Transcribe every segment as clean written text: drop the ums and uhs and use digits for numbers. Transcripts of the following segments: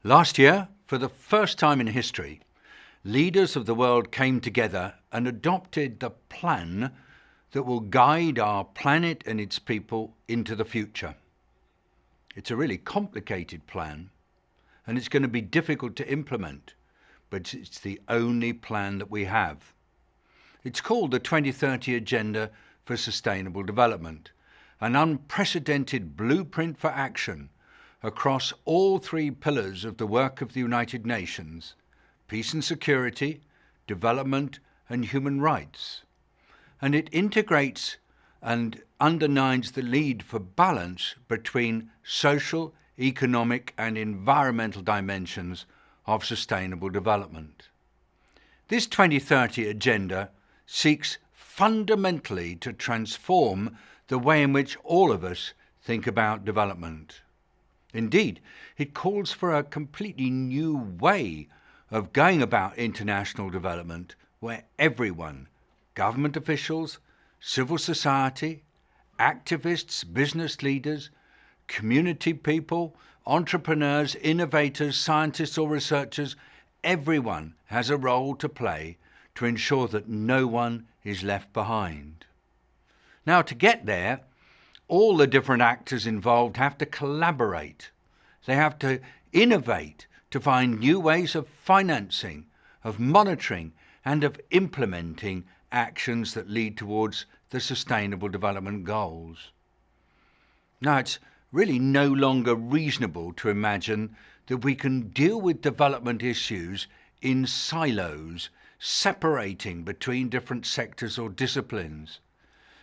Last year, for the first time in history, leaders of the world came together and adopted the plan that will guide our planet and its people into the future. It's a really complicated plan, and it's going to be difficult to implement, but it's the only plan that we have. It's called the 2030 Agenda for Sustainable Development, an unprecedented blueprint for action across all three pillars of the work of the United Nations: peace and security, development, and human rights. And it integrates and underlines the need for balance between social, economic, and environmental dimensions of sustainable development. This 2030 agenda seeks fundamentally to transform the way in which all of us think about development. Indeed, it calls for a completely new way of going about international development where everyone, government officials, civil society, activists, business leaders, community people, entrepreneurs, innovators, scientists or researchers, everyone has a role to play to ensure that no one is left behind. Now, to get there, all the different actors involved have to collaborate. They have to innovate to find new ways of financing, of monitoring, and of implementing actions that lead towards the Sustainable Development Goals. Now, it's really no longer reasonable to imagine that we can deal with development issues in silos, separating between different sectors or disciplines,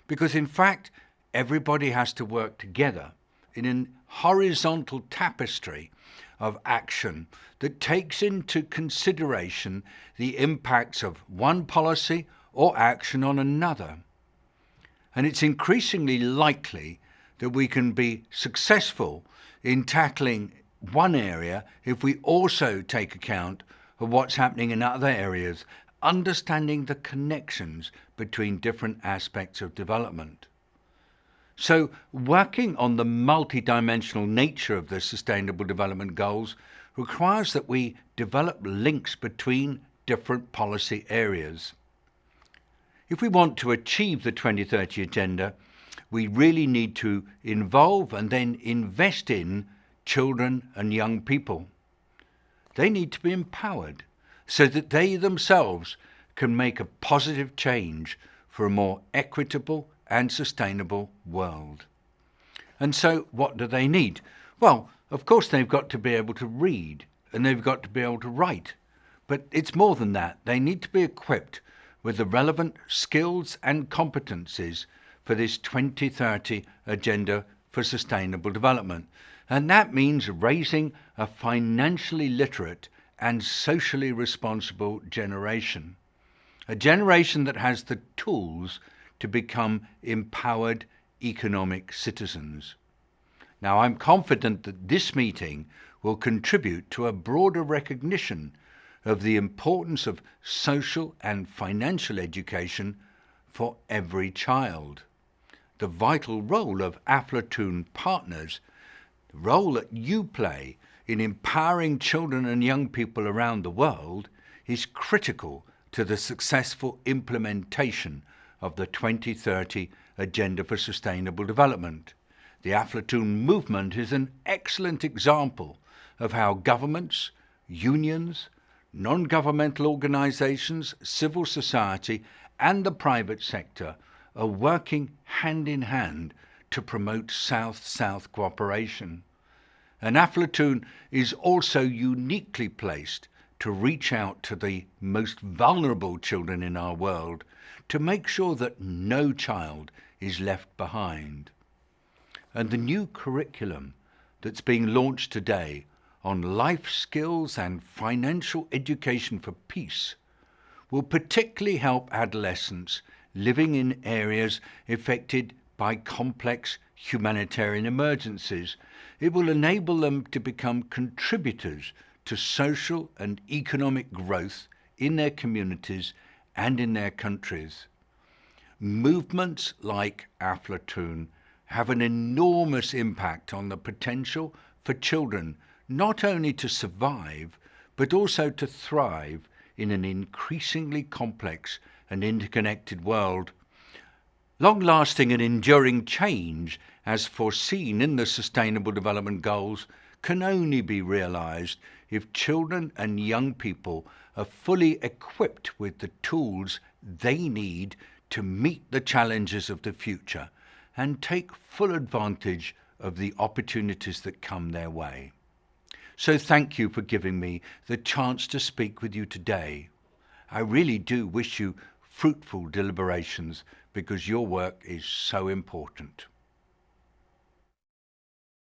because in fact, everybody has to work together in a horizontal tapestry of action that takes into consideration the impacts of one policy or action on another. And it's increasingly likely that we can be successful in tackling one area if we also take account of what's happening in other areas, understanding the connections between different aspects of development. So, working on the multidimensional nature of the Sustainable Development Goals requires that we develop links between different policy areas. If we want to achieve the 2030 Agenda, we really need to involve and then invest in children and young people. They need to be empowered so that they themselves can make a positive change for a more equitable and sustainable world. And so what do they need? Well, of course they've got to be able to read and they've got to be able to write. But it's more than that. They need to be equipped with the relevant skills and competencies for this 2030 Agenda for Sustainable Development. And that means raising a financially literate and socially responsible generation. A generation that has the tools to become empowered economic citizens. Now, I'm confident that this meeting will contribute to a broader recognition of the importance of social and financial education for every child. The vital role of Aflatoun partners, the role that you play in empowering children and young people around the world, is critical to the successful implementation of the 2030 Agenda for Sustainable Development. The Aflatoun movement is an excellent example of how governments, unions, non-governmental organizations, civil society, and the private sector are working hand in hand to promote South-South cooperation. And Aflatoun is also uniquely placed to reach out to the most vulnerable children in our world to make sure that no child is left behind. And the new curriculum that's being launched today on life skills and financial education for peace will particularly help adolescents living in areas affected by complex humanitarian emergencies. It will enable them to become contributors to social and economic growth in their communities and in their countries. Movements like Aflatoun have an enormous impact on the potential for children not only to survive, but also to thrive in an increasingly complex and interconnected world. Long-lasting and enduring change, as foreseen in the Sustainable Development Goals, can only be realised if children and young people are fully equipped with the tools they need to meet the challenges of the future and take full advantage of the opportunities that come their way. So thank you for giving me the chance to speak with you today. I really do wish you fruitful deliberations because your work is so important.